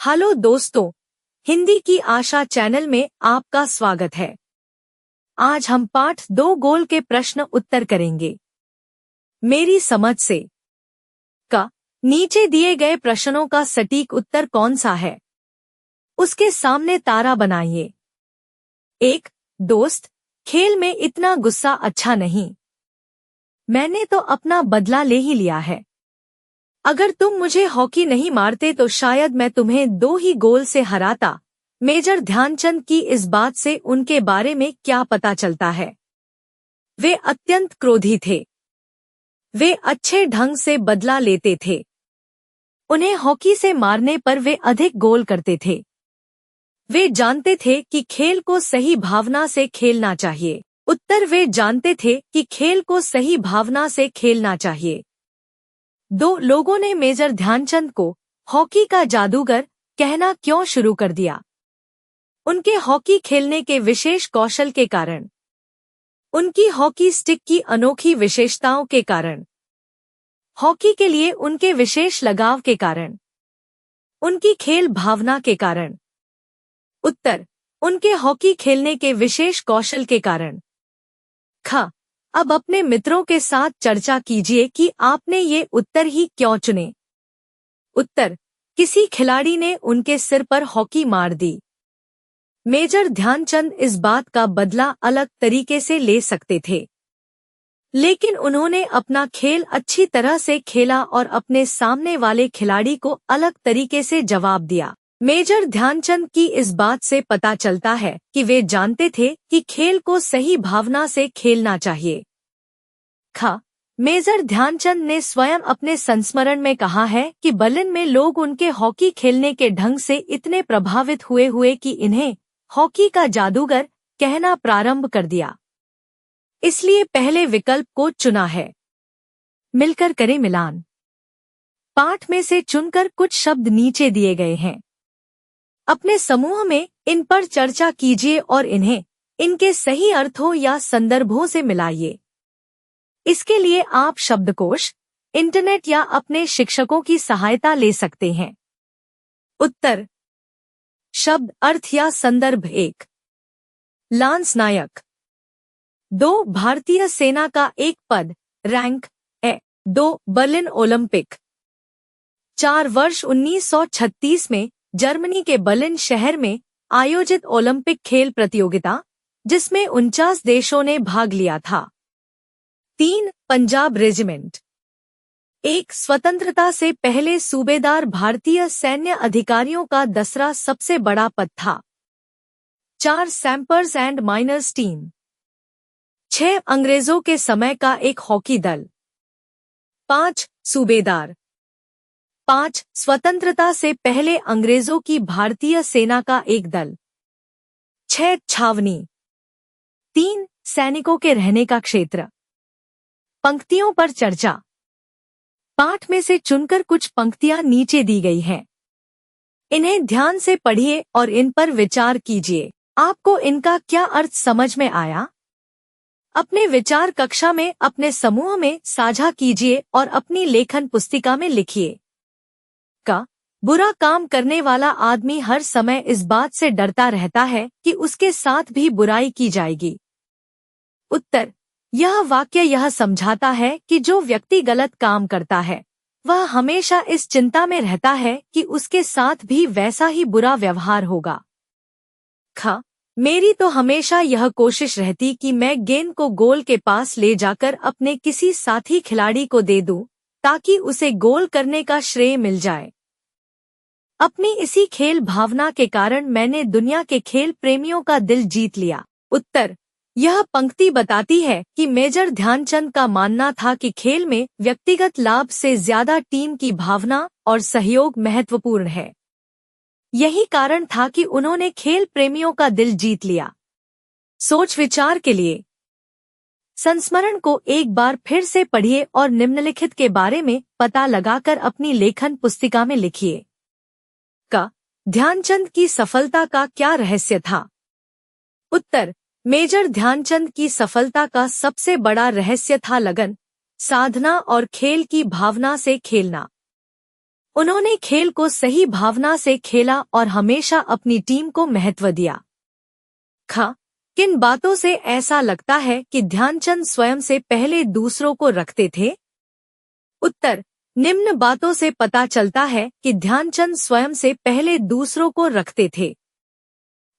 Hello दोस्तों, हिंदी की आशा channel में आपका स्वागत है। आज हम पाठ 2 गोल के प्रश्न उत्तर करेंगे। मेरी समझ से का नीचे दिए गए प्रश्नों का सटीक उत्तर कौन सा है? उसके सामने तारा बनाइए। 1. दोस्त, खेल में इतना गुस्सा अच्छा नहीं। मैंने तो अपना बदला ले ही लिया है। अगर तुम मुझे हॉकी नहीं मारते तो शायद मैं तुम्हें 2 ही गोल से हराता। मेजर ध्यानचंद की इस बात से उनके बारे में क्या पता चलता है? वे अत्यंत क्रोधी थे। वे अच्छे ढंग से बदला लेते थे। उन्हें हॉकी से मारने पर वे अधिक गोल करते थे। वे जानते थे कि खेल को सही भावना से खेलना चाहिए। उत्तर: वे जानते थे कि खेल को सही भावना से खेलना चाहिए। 2 लोगों ने मेजर ध्यानचंद को हॉकी का जादूगर कहना क्यों शुरू कर दिया? उनके हॉकी खेलने के विशेष कौशल के कारण, उनकी हॉकी स्टिक की अनोखी विशेषताओं के कारण, हॉकी के लिए उनके विशेष लगाव के कारण, उनकी खेल भावना के कारण। उत्तर: उनके हॉकी खेलने के विशेष कौशल के कारण। ख. अब अपने मित्रों के साथ चर्चा कीजिए कि आपने ये उत्तर ही क्यों चुने। उत्तर: किसी खिलाड़ी ने उनके सिर पर हॉकी मार दी। मेजर ध्यानचंद इस बात का बदला अलग तरीके से ले सकते थे, लेकिन उन्होंने अपना खेल अच्छी तरह से खेला और अपने सामने वाले खिलाड़ी को अलग तरीके से जवाब दिया। मेजर ध्यानचंद की इस बात से पता चलता है कि वे जानते थे कि खेल को सही भावना से खेलना चाहिए। ख. मेजर ध्यानचंद ने स्वयं अपने संस्मरण में कहा है कि बर्लिन में लोग उनके हॉकी खेलने के ढंग से इतने प्रभावित हुए कि इन्हें हॉकी का जादूगर कहना प्रारंभ कर दिया। इसलिए पहले विकल्प को चुना है। मिलकर करें मिलान। पाठ में से चुनकर कुछ शब्द नीचे दिए गए हैं। अपने समूह में इन पर चर्चा कीजिए और इन्हें इनके सही अर्थों या संदर्भों से मिलाइए। इसके लिए आप शब्दकोश, इंटरनेट या अपने शिक्षकों की सहायता ले सकते हैं। उत्तर: शब्द अर्थ या संदर्भ। 1. लांस नायक। 2. भारतीय सेना का एक पद, रैंक ए। 2. Berlin Olympic. 4. वर्ष 1936 में जर्मनी के बर्लिन शहर में आयोजित ओलंपिक खेल प्रतियोगिता, जिसमें 49 देशों ने भाग लिया था। 3. पंजाब रेजिमेंट। 1. स्वतंत्रता से पहले सूबेदार भारतीय सैन्य अधिकारियों का 10वां सबसे बड़ा पद था। 4. सैम्पर्स एंड माइनर्स टीम। 6. अंग्रेजों के समय का एक हॉकी दल। 5. सूबेदार। 5. स्वतंत्रता से पहले अंग्रेजों की भारतीय सेना का एक दल। 6. छावनी। 3. सैनिकों के रहने का क्षेत्र। पंक्तियों पर चर्चा। पाठ में से चुनकर कुछ पंक्तियां नीचे दी गई हैं। इन्हें ध्यान से पढ़िए और इन पर विचार कीजिए। आपको इनका क्या अर्थ समझ में आया? अपने विचार कक्षा में अपने समूह में साझा कीजिए और अपनी लेखन पुस्तिका में लिखिए। का बुरा काम करने वाला आदमी हर समय इस बात से डरता रहता है कि उसके साथ भी बुराई की जाएगी। उत्तर: यह वाक्य यह समझाता है कि जो व्यक्ति गलत काम करता है वह हमेशा इस चिंता में रहता है कि उसके साथ भी वैसा ही बुरा व्यवहार होगा। ख. मेरी तो हमेशा यह कोशिश रहती कि मैं गेंद को गोल के पास ले जाकर अपने किसी साथी खिलाड़ी को दे दूं, ताकि उसे गोल करने का श्रेय मिल जाए। अपनी इसी खेल भावना के कारण मैंने दुनिया के खेल प्रेमियों का दिल जीत लिया। उत्तर: यह पंक्ति बताती है कि मेजर ध्यानचंद का मानना था कि खेल में व्यक्तिगत लाभ से ज्यादा टीम की भावना और सहयोग महत्वपूर्ण है। यही कारण था कि उन्होंने खेल प्रेमियों का दिल जीत लिया। सोच विचार के लिए संस्मरण को एक बार फिर से पढ़िए और निम्नलिखित के बारे में पता लगाकर अपनी लेखन पुस्तिका में लिखिए। का ध्यानचंद की सफलता का क्या रहस्य था? उत्तर: मेजर ध्यानचंद की सफलता का सबसे बड़ा रहस्य था लगन, साधना और खेल की भावना से खेलना। उन्होंने खेल को सही भावना से खेला और हमेशा अपनी टीम को महत्व दिया। ख, किन बातों से ऐसा लगता है कि ध्यानचंद स्वयं से पहले दूसरों को रखते थे? उत्तर, निम्न बातों से पता चलता है कि ध्यानचंद स्वयं से पहले दूसरों को रखते थे।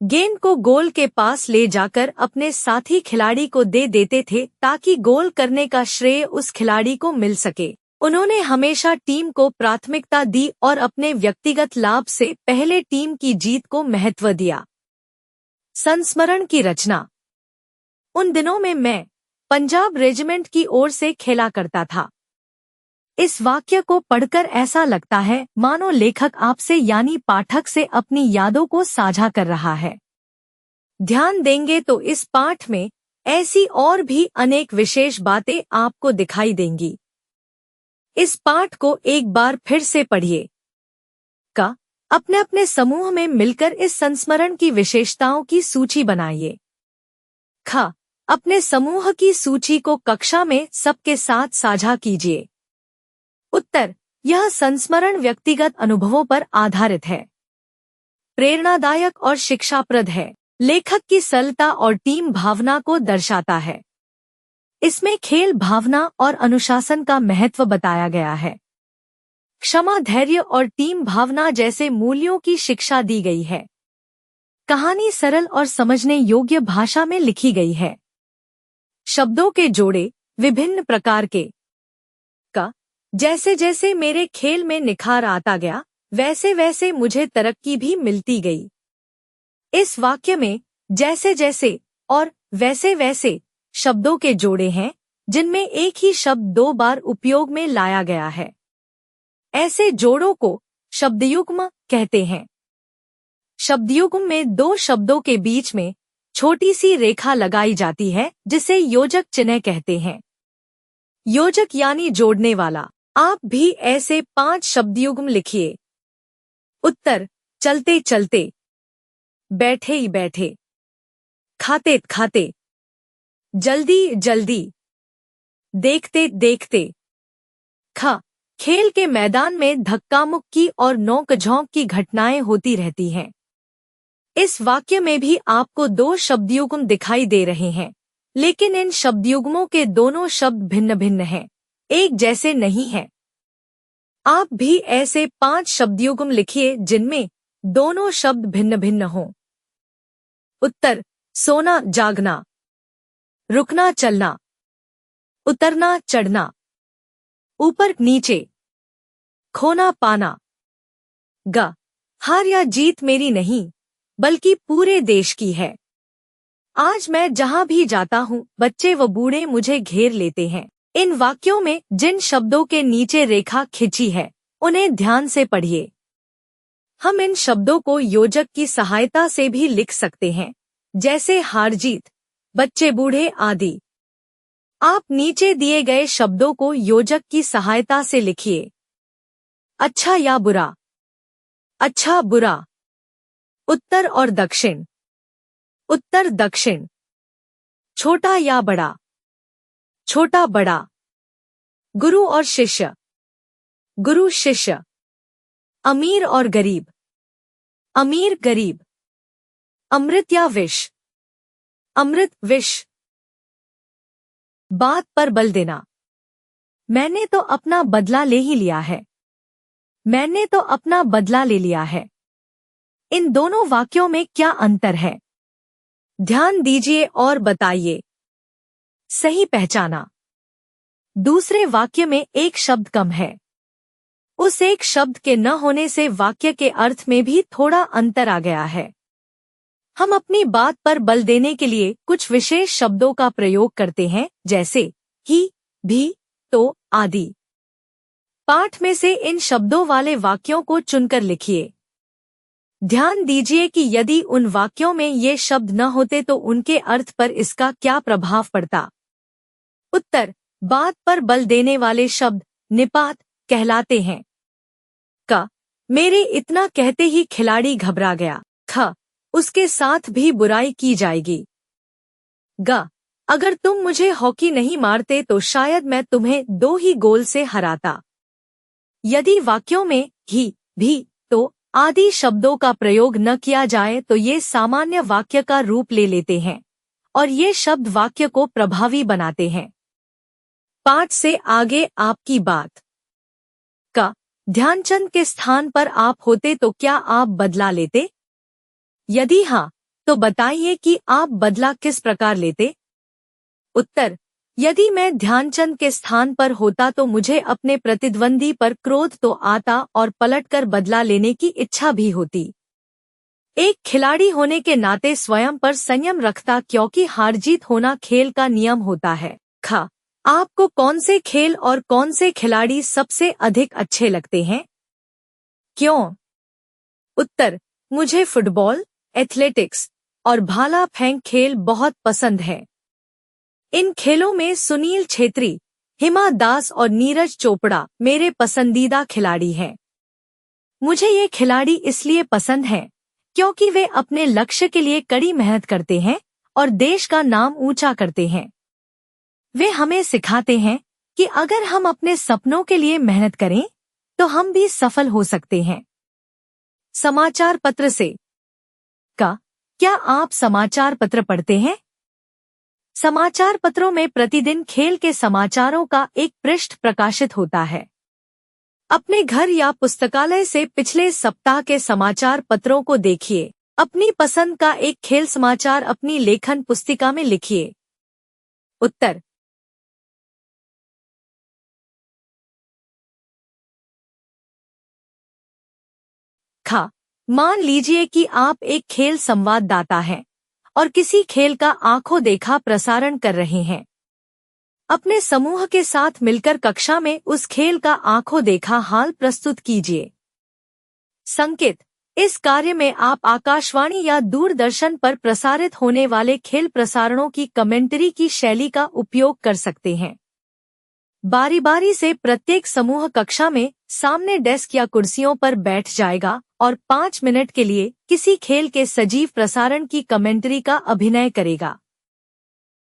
गेंद को गोल के पास ले जाकर अपने साथी खिलाड़ी को दे देते थे ताकि गोल करने का श्रेय उस खिलाड़ी को मिल सके। उन्होंने हमेशा टीम को प्राथमिकता दी और अपने व्यक्तिगत लाभ से पहले टीम की जीत को महत्व दिया। संस्मरण की रचना। उन दिनों में मैं पंजाब रेजिमेंट की ओर से खेला करता था। इस वाक्य को पढ़कर ऐसा लगता है मानो लेखक आपसे यानी पाठक से अपनी यादों को साझा कर रहा है। ध्यान देंगे तो इस पाठ में ऐसी और भी अनेक विशेष बातें आपको दिखाई देंगी। इस पाठ को एक बार फिर से पढ़िए। क, अपने अपने समूह में मिलकर इस संस्मरण की विशेषताओं की सूची बनाइए। ख, अपने समूह की सूची को कक्षा में सबके साथ साझा कीजिए। उत्तर, यह संस्मरण व्यक्तिगत अनुभवों पर आधारित है, प्रेरणादायक और शिक्षाप्रद है, लेखक की सरलता और टीम भावना को दर्शाता है। इसमें खेल भावना और अनुशासन का महत्व बताया गया है। क्षमा, धैर्य और टीम भावना जैसे मूल्यों की शिक्षा दी गई है। कहानी सरल और समझने योग्य भाषा में लिखी गई है। शब्दों के जोड़े विभिन्न प्रकार के। क, जैसे जैसे मेरे खेल में निखार आता गया वैसे वैसे मुझे तरक्की भी मिलती गई। इस वाक्य में जैसे जैसे और वैसे वैसे शब्दों के जोड़े हैं जिनमें एक ही शब्द दो बार उपयोग में लाया गया है। ऐसे जोड़ों को शब्दयुग्म कहते हैं। शब्दयुग्म में दो शब्दों के बीच में छोटी सी रेखा लगाई जाती है जिसे योजक चिन्ह कहते हैं। योजक यानी जोड़ने वाला। आप भी ऐसे 5 शब्दयुग्म लिखिए। उत्तर, चलते चलते, बैठे ही बैठे, खाते खाते, जल्दी जल्दी, देखते देखते। ख, खेल के मैदान में धक्का मुक्की और नोक-झोंक की घटनाएं होती रहती हैं। इस वाक्य में भी आपको 2 शब्दयुग्म दिखाई दे रहे हैं, लेकिन इन शब्दयुग्मों के दोनों शब्द भिन्न भिन्न हैं, एक जैसे नहीं हैं। आप भी ऐसे 5 शब्दयुग्म लिखिए जिनमें दोनों शब्द भिन्न भिन्न हों। उत्तर, सोना जागना, रुकना चलना, उतरना चढ़ना, ऊपर नीचे, खोना पाना। ग, हार या जीत मेरी नहीं बल्कि पूरे देश की है। आज मैं जहां भी जाता हूं बच्चे व बूढ़े मुझे घेर लेते हैं। इन वाक्यों में जिन शब्दों के नीचे रेखा खिंची है उन्हें ध्यान से पढ़िए। हम इन शब्दों को योजक की सहायता से भी लिख सकते हैं, जैसे हार जीत, बच्चे बूढ़े आदि। आप नीचे दिए गए शब्दों को योजक की सहायता से लिखिए। अच्छा या बुरा, अच्छा बुरा, उत्तर और दक्षिण, उत्तर दक्षिण, छोटा या बड़ा, छोटा बड़ा, गुरु और शिष्य, गुरु शिष्य, अमीर और गरीब, अमीर गरीब, अमृत या विष, अमृत विष। बात पर बल देना। मैंने तो अपना बदला ले ही लिया है, मैंने तो अपना बदला ले लिया है। इन दोनों वाक्यों में क्या अंतर है? ध्यान दीजिए और बताइए। सही पहचाना। दूसरे वाक्य में एक शब्द कम है। उस एक शब्द के न होने से वाक्य के अर्थ में भी थोड़ा अंतर आ गया है। हम अपनी बात पर बल देने के लिए कुछ विशेष शब्दों का प्रयोग करते हैं, जैसे ही, भी, तो आदि। पाठ में से इन शब्दों वाले वाक्यों को चुनकर लिखिए। ध्यान दीजिए कि यदि उन वाक्यों में ये शब्द न होते तो उनके अर्थ पर इसका क्या प्रभाव पड़ता। उत्तर, बात पर बल देने वाले शब्द निपात कहलाते हैं। क, मेरे इतना कहते ही खिलाड़ी घबरा गया। ख, उसके साथ भी बुराई की जाएगी। ग, अगर तुम मुझे हॉकी नहीं मारते तो शायद मैं तुम्हें 2 ही गोल से हराता। यदि वाक्यों में ही, भी, तो आदि शब्दों का प्रयोग न किया जाए तो ये सामान्य वाक्य का रूप ले लेते हैं और ये शब्द वाक्य को प्रभावी बनाते हैं। पाठ से आगे आपकी बात का ध्यानचंद के स्थान पर आप होते तो क्या आप बदला लेते? यदि हाँ, तो बताइए कि आप बदला किस प्रकार लेते? उत्तर: यदि मैं ध्यानचंद के स्थान पर होता तो मुझे अपने प्रतिद्वंदी पर क्रोध तो आता और पलटकर बदला लेने की इच्छा भी होती। एक खिलाड़ी होने के नाते स्वयं पर संयम रखता क्योंकि हार जीत होना खेल का नियम होता है। खा आपको कौन से खेल और कौन से खिलाड़ी सबसे अधिक अच्छे लगते हैं? क्यों? उत्तर: मुझे फुटबॉल, एथलेटिक्स और भाला फेंक खेल बहुत पसंद है। इन खेलों में सुनील छेत्री, हिमा दास और नीरज चोपड़ा मेरे पसंदीदा खिलाड़ी हैं। मुझे ये खिलाड़ी इसलिए पसंद हैं क्योंकि वे अपने लक्ष्य के लिए कड़ी मेहनत करते हैं और देश का नाम ऊंचा करते हैं। वे हमें सिखाते हैं कि अगर हम अपने सपनों के लिए मेहनत करें तो हम भी सफल हो सकते हैं। समाचार पत्र से क्या आप समाचार पत्र पढ़ते हैं? समाचार पत्रों में प्रतिदिन खेल के समाचारों का एक पृष्ठ प्रकाशित होता है। अपने घर या पुस्तकालय से पिछले सप्ताह के समाचार पत्रों को देखिए। अपनी पसंद का एक खेल समाचार अपनी लेखन पुस्तिका में लिखिए। उत्तर: मान लीजिए कि आप एक खेल संवाददाता हैं और किसी खेल का आंखों देखा प्रसारण कर रहे हैं। अपने समूह के साथ मिलकर कक्षा में उस खेल का आंखों देखा हाल प्रस्तुत कीजिए। संकेत: इस कार्य में आप आकाशवाणी या दूरदर्शन पर प्रसारित होने वाले खेल प्रसारणों की कमेंटरी की शैली का उपयोग कर सकते हैं। बारी बारी से प्रत्येक समूह कक्षा में सामने डेस्क या कुर्सियों पर बैठ जाएगा और 5 मिनट के लिए किसी खेल के सजीव प्रसारण की कमेंटरी का अभिनय करेगा।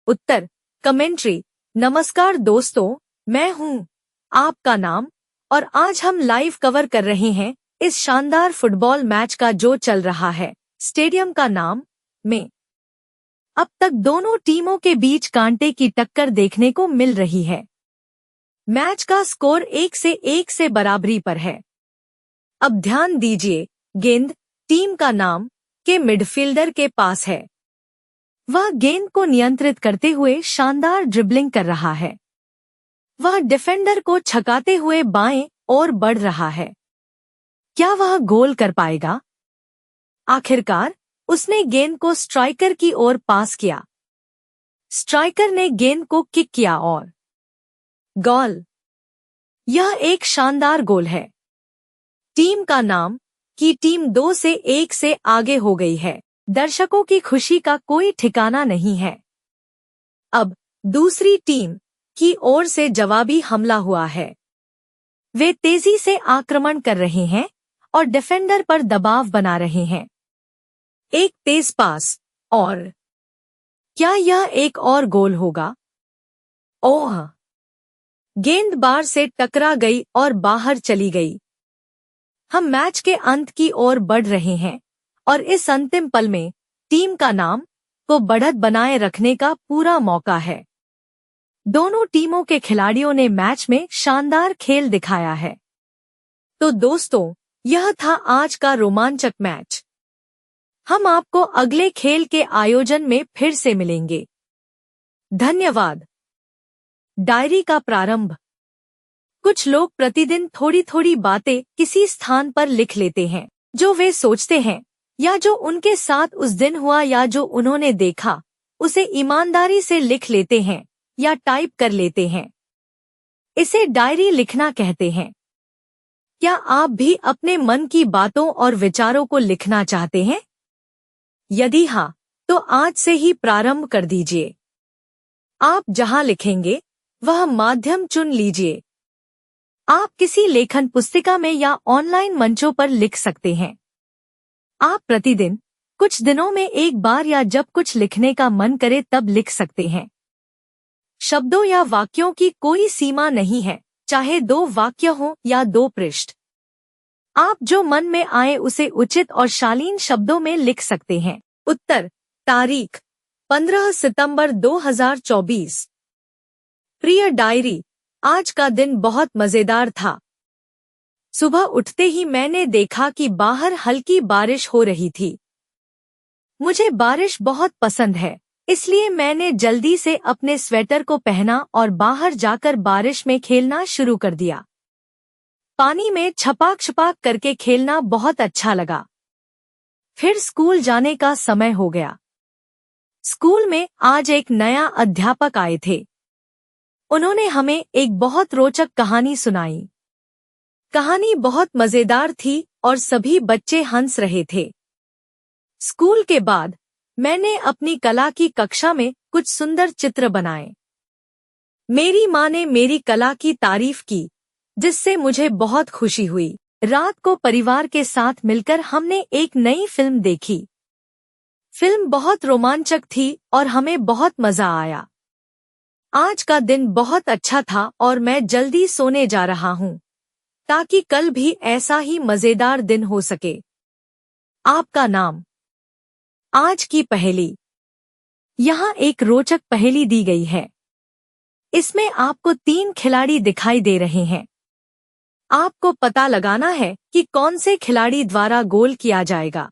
उत्तर: कमेंटरी: नमस्कार दोस्तों, मैं हूं आपका नाम और आज हम लाइव कवर कर रहे हैं इस शानदार फुटबॉल मैच का जो चल रहा है स्टेडियम का नाम में। अब तक दोनों टीमों के बीच कांटे की टक्कर देखने को मिल रही है। मैच का स्कोर 1 से बराबरी पर है। अब ध्यान दीजिए, गेंद टीम का नाम के मिडफील्डर के पास है। वह गेंद को नियंत्रित करते हुए शानदार ड्रिबलिंग कर रहा है। वह डिफेंडर को छकाते हुए बाएं ओर बढ़ रहा है। क्या वह गोल कर पाएगा? आखिरकार उसने गेंद को स्ट्राइकर की ओर पास किया। स्ट्राइकर ने गेंद को किक किया और गोल। यह एक शानदार गोल है। टीम का नाम की टीम 2-1 से आगे हो गई है। दर्शकों की खुशी का कोई ठिकाना नहीं है। अब दूसरी टीम की ओर से जवाबी हमला हुआ है। वे तेजी से आक्रमण कर रहे हैं और डिफेंडर पर दबाव बना रहे हैं। एक तेज पास और क्या यह एक और गोल होगा? ओह! गेंद बार से टकरा गई और बाहर चली गई। हम मैच के अंत की ओर बढ़ रहे हैं और इस अंतिम पल में टीम का नाम को बढ़त बनाए रखने का पूरा मौका है। दोनों टीमों के खिलाड़ियों ने मैच में शानदार खेल दिखाया है। तो दोस्तों, यह था आज का रोमांचक मैच। हम आपको अगले खेल के आयोजन में फिर से मिलेंगे। धन्यवाद। डायरी का प्रारंभ। कुछ लोग प्रतिदिन थोड़ी थोड़ी बातें किसी स्थान पर लिख लेते हैं जो वे सोचते हैं या जो उनके साथ उस दिन हुआ या जो उन्होंने देखा, उसे ईमानदारी से लिख लेते हैं या टाइप कर लेते हैं। इसे डायरी लिखना कहते हैं। क्या आप भी अपने मन की बातों और विचारों को लिखना चाहते हैं? यदि हाँ, तो आज से ही प्रारंभ कर दीजिए। आप जहां लिखेंगे वह माध्यम चुन लीजिए। आप किसी लेखन पुस्तिका में या ऑनलाइन मंचों पर लिख सकते हैं। आप प्रतिदिन, कुछ दिनों में एक बार या जब कुछ लिखने का मन करे तब लिख सकते हैं। शब्दों या वाक्यों की कोई सीमा नहीं है, चाहे 2 वाक्य हो या 2 पृष्ठ। आप जो मन में आए उसे उचित और शालीन शब्दों में लिख सकते हैं। उत्तर। तारीख 15 सितंबर 2024। प्रिय डायरी, आज का दिन बहुत मजेदार था। सुबह उठते ही मैंने देखा कि बाहर हल्की बारिश हो रही थी। मुझे बारिश बहुत पसंद है, इसलिए मैंने जल्दी से अपने स्वेटर को पहना और बाहर जाकर बारिश में खेलना शुरू कर दिया। पानी में छपाक छपाक करके खेलना बहुत अच्छा लगा। फिर स्कूल जाने का समय हो गया। स्कूल में आज एक नया अध्यापक आए थे। उन्होंने हमें एक बहुत रोचक कहानी सुनाई। कहानी बहुत मजेदार थी और सभी बच्चे हंस रहे थे। स्कूल के बाद मैंने अपनी कला की कक्षा में कुछ सुंदर चित्र बनाए। मेरी माँ ने मेरी कला की तारीफ की, जिससे मुझे बहुत खुशी हुई। रात को परिवार के साथ मिलकर हमने एक नई फिल्म देखी। फिल्म बहुत रोमांचक थी और हमें बहुत मजा आया। आज का दिन बहुत अच्छा था और मैं जल्दी सोने जा रहा हूँ, ताकि कल भी ऐसा ही मजेदार दिन हो सके। आपका नाम। आज की पहेली। यहाँ एक रोचक पहेली दी गई है। इसमें आपको 3 खिलाड़ी दिखाई दे रहे हैं। आपको पता लगाना है कि कौन से खिलाड़ी द्वारा गोल किया जाएगा।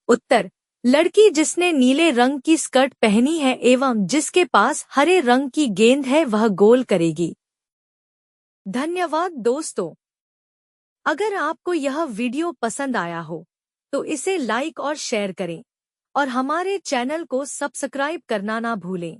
उत्तर। लड़की जिसने नीले रंग की स्कर्ट पहनी है एवं जिसके पास हरे रंग की गेंद है वह गोल करेगी। धन्यवाद दोस्तों। अगर आपको यह वीडियो पसंद आया हो तो इसे लाइक और शेयर करें और हमारे चैनल को सब्सक्राइब करना ना भूलें।